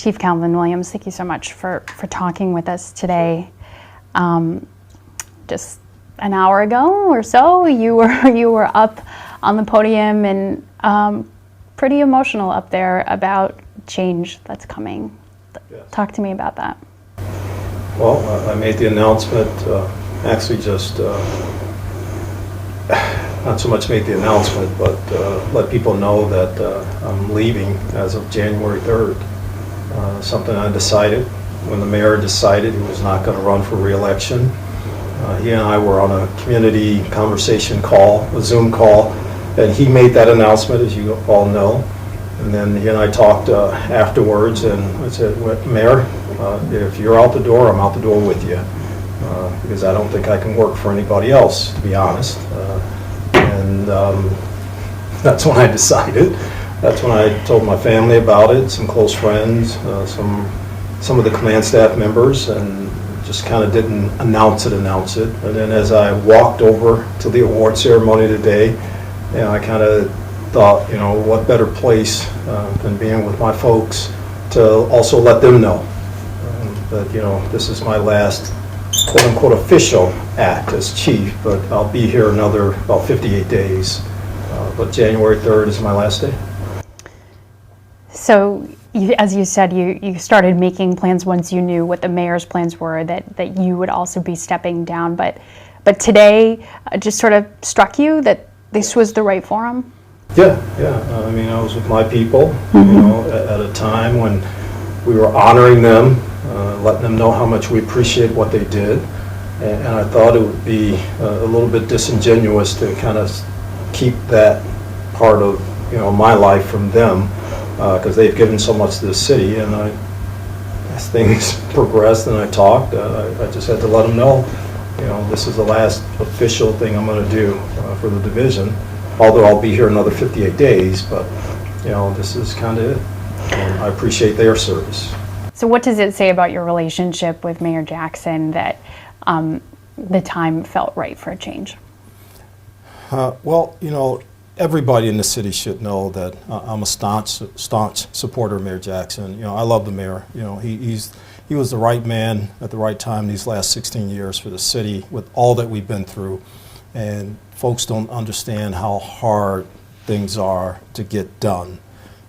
Chief Calvin Williams, thank you so much for talking with us today. Just an hour ago or so, you were up on the podium and pretty emotional up there about change that's coming. Yes. Talk to me about that. Well, I made the announcement, actually just not so much made the announcement, but let people know that I'm leaving as of January 3rd. Something I decided when the mayor decided he was not going to run for re-election. He and I were on a community conversation call, a Zoom call, and he made that announcement, as you all know. And then he and I talked afterwards, and I said, Mayor, if you're out the door, I'm out the door with you. Because I don't think I can work for anybody else, to be honest. And that's when I decided. That's when I told my family about it, some close friends, some of the command staff members, and just kind of didn't announce it. And then as I walked over to the award ceremony today, I kind of thought, what better place than being with my folks to also let them know that, this is my last quote-unquote official act as chief, but I'll be here another about 58 days. But January 3rd is my last day. So, as you said, you started making plans once you knew what the mayor's plans were, that you would also be stepping down. But today just sort of struck you that this was the right forum? Yeah. I mean, I was with my people, at a time when we were honoring them, letting them know how much we appreciate what they did. And I thought it would be a little bit disingenuous to kind of keep that part of, my life from them, because they've given so much to the city. And as things progressed and I talked, I just had to let them know, this is the last official thing I'm going to do for the division. Although I'll be here another 58 days, but this is kind of it. And I appreciate their service. So what does it say about your relationship with Mayor Jackson that the time felt right for a change? Well, everybody in the city should know that I'm a staunch supporter of Mayor Jackson. I love the mayor. He was the right man at the right time these last 16 years for the city with all that we've been through. And folks don't understand how hard things are to get done.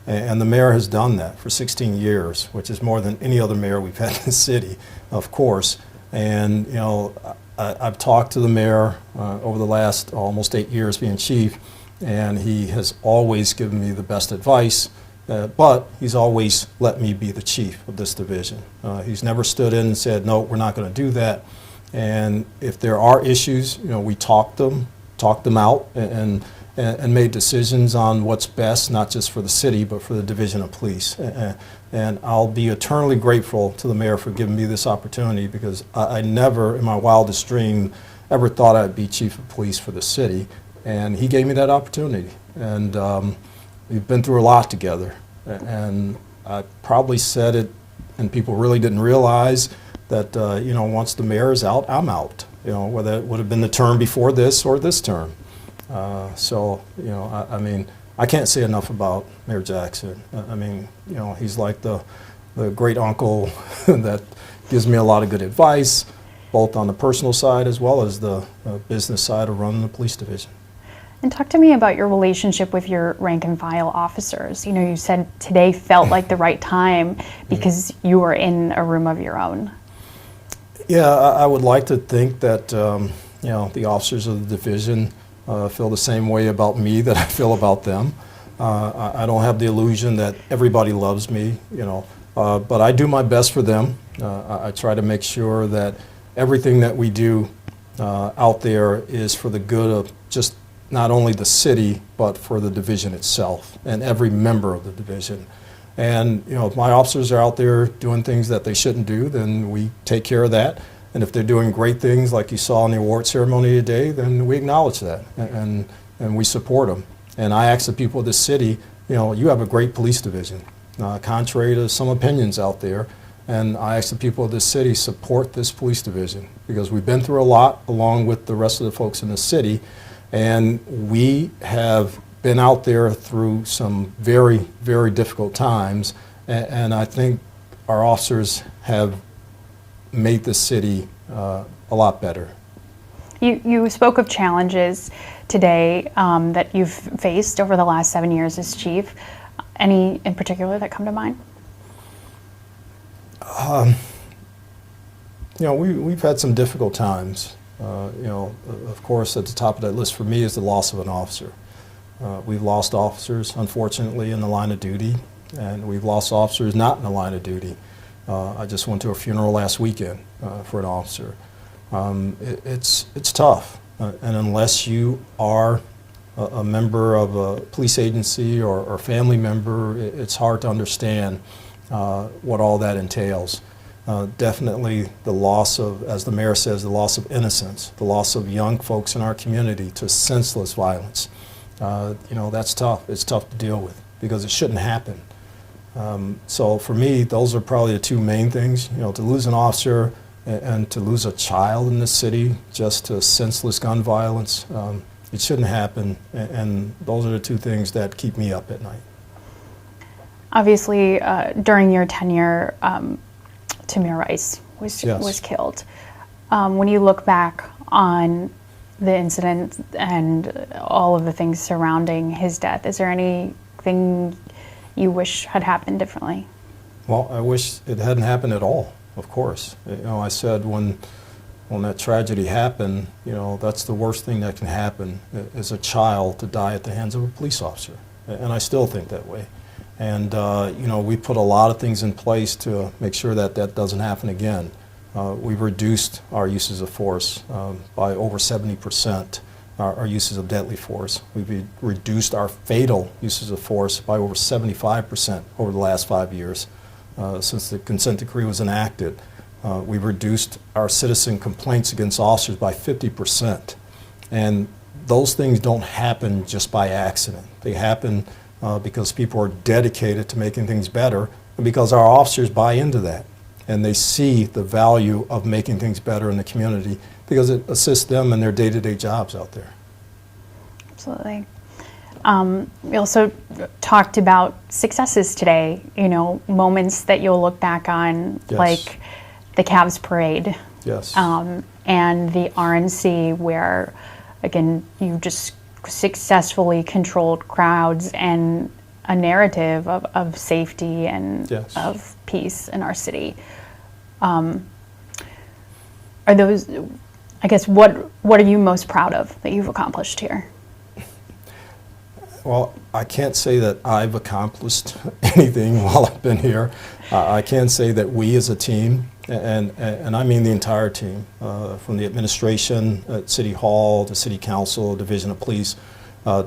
And the mayor has done that for 16 years, which is more than any other mayor we've had in the city, of course. And, I've talked to the mayor over the last almost 8 years being chief, and he has always given me the best advice, but he's always let me be the chief of this division. He's never stood in and said, no, we're not going to do that. And if there are issues, we talk them out and made decisions on what's best, not just for the city, but for the Division of Police. And I'll be eternally grateful to the mayor for giving me this opportunity, because I never, in my wildest dream, ever thought I'd be chief of police for the city. And he gave me that opportunity. And we've been through a lot together. And I probably said it, and people really didn't realize that, once the mayor is out, I'm out. Whether it would have been the term before this or this term. I mean, I can't say enough about Mayor Jackson. I mean, he's like the great uncle that gives me a lot of good advice, both on the personal side as well as the business side of running the police division. And talk to me about your relationship with your rank and file officers. You said today felt like the right time because you were in a room of your own. Yeah, I would like to think that, the officers of the division feel the same way about me that I feel about them. I don't have the illusion that everybody loves me, but I do my best for them. I try to make sure that everything that we do out there is for the good of just not only the city, but for the division itself and every member of the division. And if my officers are out there doing things that they shouldn't do, then we take care of that. And if they're doing great things like you saw in the award ceremony today, then we acknowledge that and we support them. And I ask the people of this city, you have a great police division, contrary to some opinions out there. And I ask the people of this city, support this police division, because we've been through a lot along with the rest of the folks in the city. And we have been out there through some very, very difficult times. And I think our officers have made the city a lot better. You spoke of challenges today that you've faced over the last 7 years as chief. Any in particular that come to mind? We've had some difficult times. Of course, at the top of that list for me is the loss of an officer. We've lost officers, unfortunately, in the line of duty, and we've lost officers not in the line of duty. I just went to a funeral last weekend for an officer. It's tough, and unless you are a member of a police agency or family member, it's hard to understand what all that entails. Definitely the loss of, as the mayor says, the loss of innocence, the loss of young folks in our community to senseless violence. That's tough. It's tough to deal with because it shouldn't happen. So for me, those are probably the two main things. To lose an officer and to lose a child in this city just to senseless gun violence, it shouldn't happen. And those are the two things that keep me up at night. Obviously, during your tenure, Tamir Rice was killed. When you look back on the incident and all of the things surrounding his death, is there anything you wish had happened differently? Well, I wish it hadn't happened at all, of course. I said when that tragedy happened, that's the worst thing that can happen is a child to die at the hands of a police officer. And I still think that way. And, we put a lot of things in place to make sure that that doesn't happen again. We've reduced our uses of force by over 70%, our uses of deadly force. We've reduced our fatal uses of force by over 75% over the last 5 years since the consent decree was enacted. We've reduced our citizen complaints against officers by 50%. And those things don't happen just by accident. They happen because people are dedicated to making things better and because our officers buy into that. And they see the value of making things better in the community because it assists them in their day-to-day jobs out there. Absolutely. We also talked about successes today, moments that you'll look back on, yes. like the Cavs parade. Yes. And the RNC where, again, you just successfully controlled crowds and a narrative of safety and yes. of peace in our city. Are those, I guess, what are you most proud of that you've accomplished here? Well, I can't say that I've accomplished anything while I've been here. I can say that we as a team, and I mean the entire team, from the administration at City Hall to City Council, Division of Police,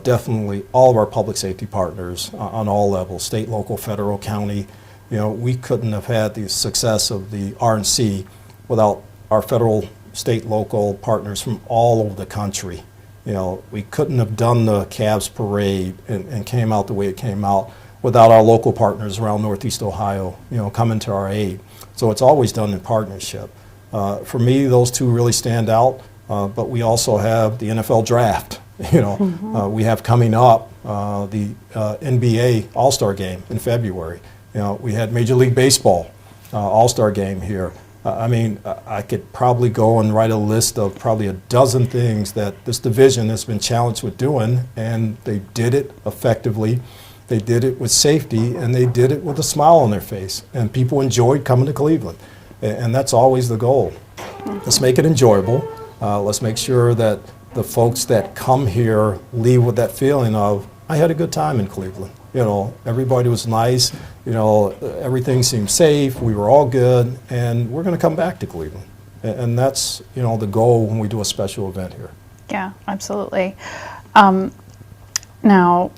definitely all of our public safety partners on all levels, state, local, federal, county. We couldn't have had the success of the RNC without our federal, state, local partners from all over the country. We couldn't have done the Cavs parade and came out the way it came out without our local partners around Northeast Ohio, coming to our aid. So it's always done in partnership. For me, those two really stand out, but we also have the NFL draft. Mm-hmm. We have coming up the NBA All-Star game in February. We had Major League Baseball All-Star game here. I could probably go and write a list of probably a dozen things that this division has been challenged with doing, and they did it effectively. They did it with safety, and they did it with a smile on their face, and people enjoyed coming to Cleveland, and that's always the goal. Let's make it enjoyable. Let's make sure that the folks that come here leave with that feeling of, I had a good time in Cleveland. Everybody was nice. Everything seemed safe. We were all good, and we're going to come back to Cleveland. And that's, the goal when we do a special event here. Yeah, absolutely. Now,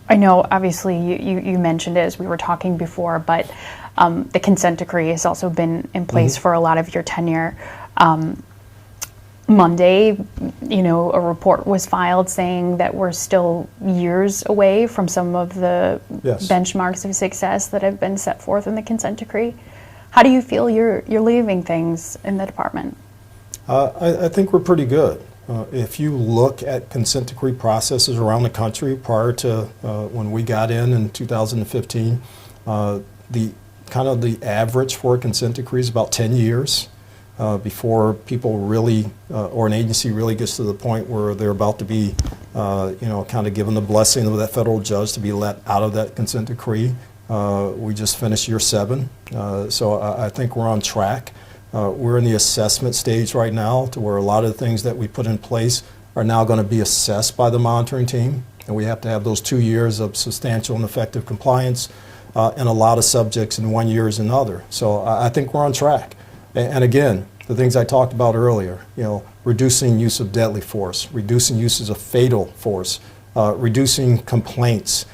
I know obviously you mentioned it as we were talking before, but the consent decree has also been in place mm-hmm. for a lot of your tenure. Monday, a report was filed saying that we're still years away from some of the yes. benchmarks of success that have been set forth in the consent decree. How do you feel you're leaving things in the department? I think we're pretty good. If you look at consent decree processes around the country prior to when we got in 2015, the kind of the average for a consent decree is about 10 years before people really, or an agency really gets to the point where they're about to be, kind of given the blessing of that federal judge to be let out of that consent decree. We just finished year 7, so I think we're on track. We're in the assessment stage right now to where a lot of the things that we put in place are now going to be assessed by the monitoring team, and we have to have those 2 years of substantial and effective compliance, and a lot of subjects in 1 year is another. So I think we're on track. And again, the things I talked about earlier, reducing use of deadly force, reducing uses of fatal force, reducing complaints,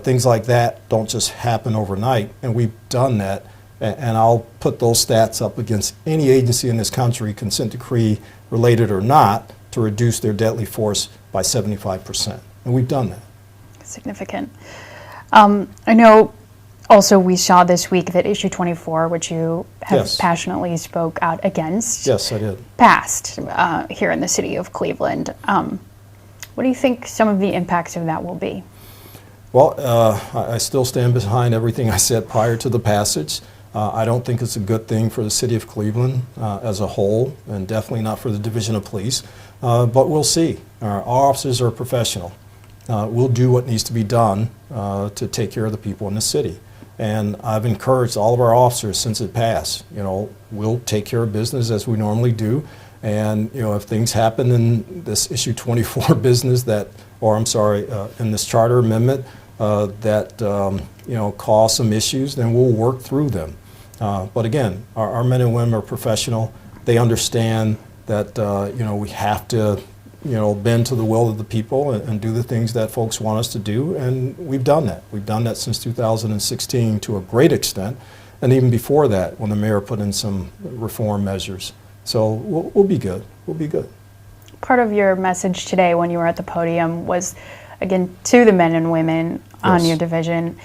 things like that don't just happen overnight, and we've done that. And I'll put those stats up against any agency in this country, consent decree related or not, to reduce their deadly force by 75%. And we've done that. Significant. I know also we saw this week that issue 24, which you have Yes. passionately spoke out against, Yes, I did. passed here in the city of Cleveland. What do you think some of the impacts of that will be? Well, I still stand behind everything I said prior to the passage. I don't think it's a good thing for the city of Cleveland as a whole, and definitely not for the Division of Police. But we'll see. Our officers are professional. We'll do what needs to be done to take care of the people in the city. And I've encouraged all of our officers since it passed, we'll take care of business as we normally do. And, if things happen in this issue 24 business in this charter amendment that, cause some issues, then we'll work through them. But again, our men and women are professional. They understand that, we have to, bend to the will of the people and do the things that folks want us to do. And we've done that. We've done that since 2016 to a great extent. And even before that, when the mayor put in some reform measures. So we'll be good. We'll be good. Part of your message today when you were at the podium was, again, to the men and women on Yes. your division,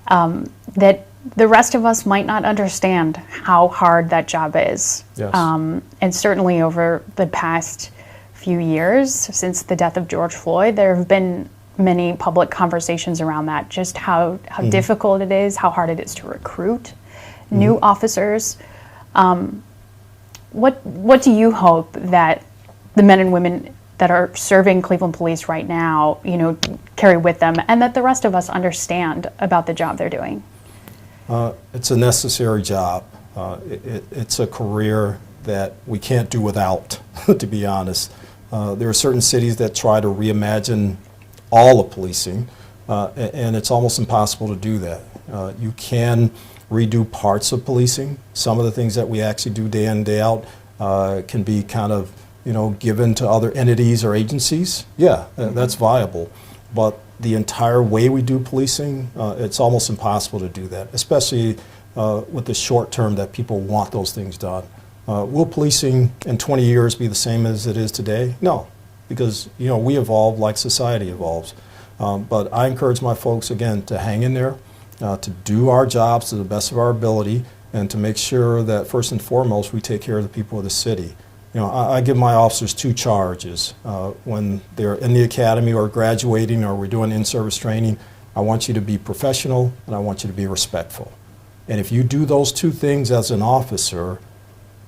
that the rest of us might not understand how hard that job is. Yes. And certainly over the past few years, since the death of George Floyd, there have been many public conversations around that, just how difficult it is, how hard it is to recruit new officers. What do you hope that the men and women that are serving Cleveland Police right now, carry with them, and that the rest of us understand about the job they're doing? It's a necessary job. It's a career that we can't do without, to be honest. There are certain cities that try to reimagine all of policing, and it's almost impossible to do that. You can redo parts of policing. Some of the things that we actually do day in, day out can be kind of, given to other entities or agencies. Yeah, that's viable. But the entire way we do policing, it's almost impossible to do that, especially with the short term that people want those things done. Will policing in 20 years be the same as it is today? No, because we evolve like society evolves. But I encourage my folks, again, to hang in there, to do our jobs to the best of our ability, and to make sure that first and foremost we take care of the people of the city. I give my officers 2 charges when they're in the academy or graduating or we're doing in-service training. I want you to be professional and I want you to be respectful. And if you do those 2 things as an officer,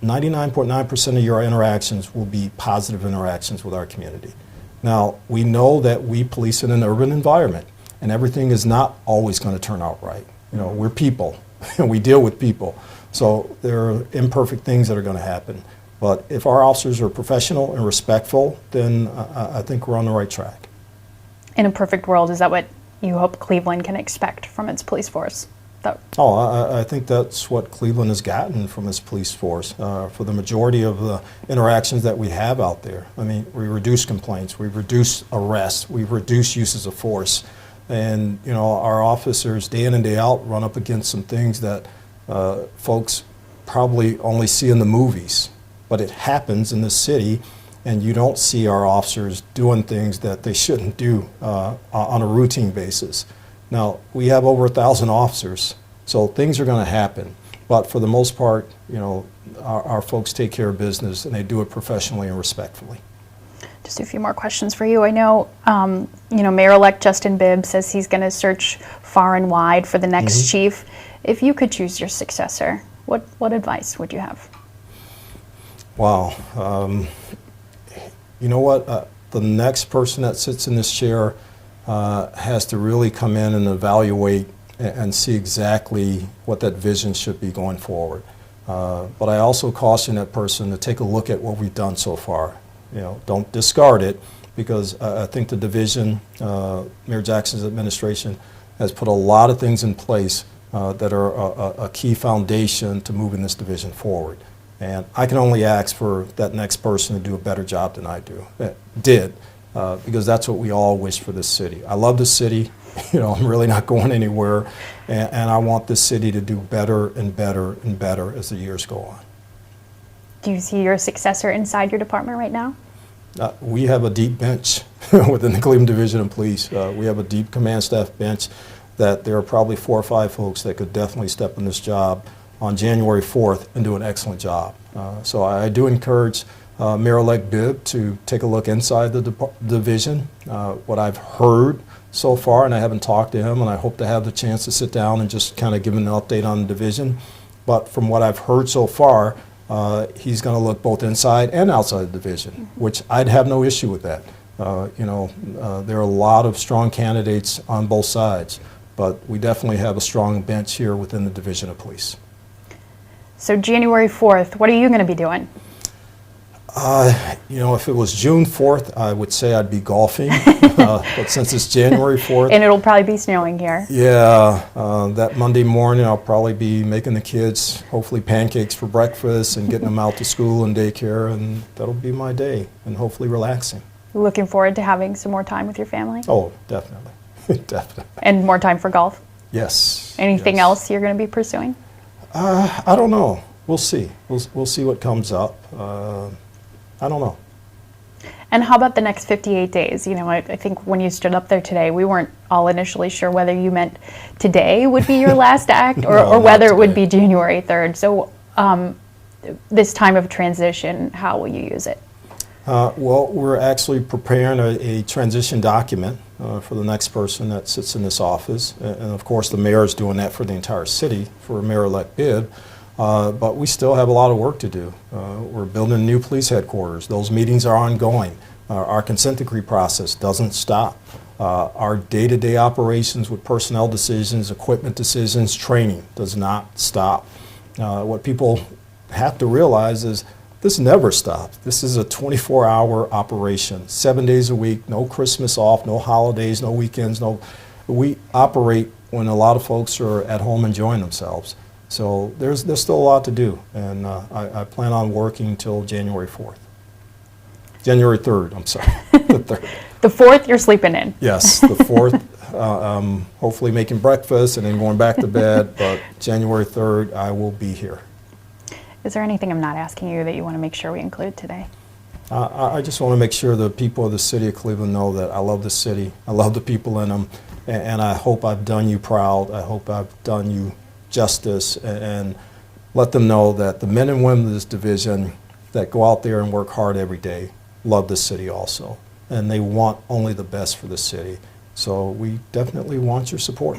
99.9% of your interactions will be positive interactions with our community. Now, we know that we police in an urban environment, and everything is not always going to turn out right. We're people, and we deal with people. So there are imperfect things that are going to happen. But if our officers are professional and respectful, then I think we're on the right track. In a perfect world, is that what you hope Cleveland can expect from its police force? I think that's what Cleveland has gotten from its police force for the majority of the interactions that we have out there. I mean, we reduce complaints, we reduce arrests, we reduce uses of force. And, our officers day in and day out run up against some things that folks probably only see in the movies. But it happens in the city, and you don't see our officers doing things that they shouldn't do on a routine basis. Now, we have over 1,000 officers, so things are going to happen. But for the most part, our folks take care of business, and they do it professionally and respectfully. Just a few more questions for you. I know, Mayor-elect Justin Bibb says he's going to search far and wide for the next chief. If you could choose your successor, what advice would you have? Wow. You know what? The next person that sits in this chair has to really come in and evaluate and see exactly what that vision should be going forward. But I also caution that person to take a look at what we've done so far. You know, don't discard it, because I think the division, Mayor Jackson's administration, has put a lot of things in place that are a key foundation to moving this division forward. And I can only ask for that next person to do a better job than I did, because that's what we all wish for this city. I love this city. You know, I'm really not going anywhere, and I want this city to do better and better and better as the years go on. Do you see your successor inside your department right now? We have a deep bench within the Cleveland Division of Police. We have a deep command staff bench that there are probably 4 or 5 folks that could definitely step in this job on January 4th and do an excellent job. So I do encourage Mayor-elect Bibb to take a look inside the division. What I've heard so far, and I haven't talked to him, and I hope to have the chance to sit down and just kind of give him an update on the division. But from what I've heard so far, he's going to look both inside and outside the division, which I'd have no issue with that. You know, there are a lot of strong candidates on both sides, but we definitely have a strong bench here within the Division of Police. So January 4th, what are you going to be doing? You know, if it was June 4th, I would say I'd be golfing, but since it's January 4th. And it'll probably be snowing here. Yeah, that Monday morning I'll probably be making the kids hopefully pancakes for breakfast and getting them out to school and daycare, and that'll be my day, and hopefully relaxing. Looking forward to having some more time with your family? Oh, definitely, definitely. And more time for golf? Yes. Anything yes. else you're going to be pursuing? I don't know. We'll see. We'll see what comes up. I don't know. And how about the next 58 days? You know, I think when you stood up there today, we weren't all initially sure whether you meant today would be your last act or whether it would be January 3rd. So this time of transition, how will you use it? Well, we're actually preparing a transition document for the next person that sits in this office. And of course, the mayor is doing that for the entire city for Mayor-elect Bibb. But we still have a lot of work to do. We're building a new police headquarters. Those meetings are ongoing. Our consent decree process doesn't stop. Our day-to-day operations with personnel decisions, equipment decisions, training does not stop. What people have to realize is this never stops. This is a 24-hour operation, 7 days a week, no Christmas off, no holidays, no weekends. We operate when a lot of folks are at home enjoying themselves. So there's still a lot to do, and I plan on working till January 4th. January 3rd, I'm sorry, the 3rd. The 4th, you're sleeping in. Yes, the 4th, hopefully making breakfast and then going back to bed, but January 3rd, I will be here. Is there anything I'm not asking you that you want to make sure we include today? I just want to make sure the people of the city of Cleveland know that I love the city, I love the people in them, and I hope I've done you proud. I hope I've done you justice, and let them know that the men and women of this division that go out there and work hard every day love this city also, and they want only the best for the city. So we definitely want your support.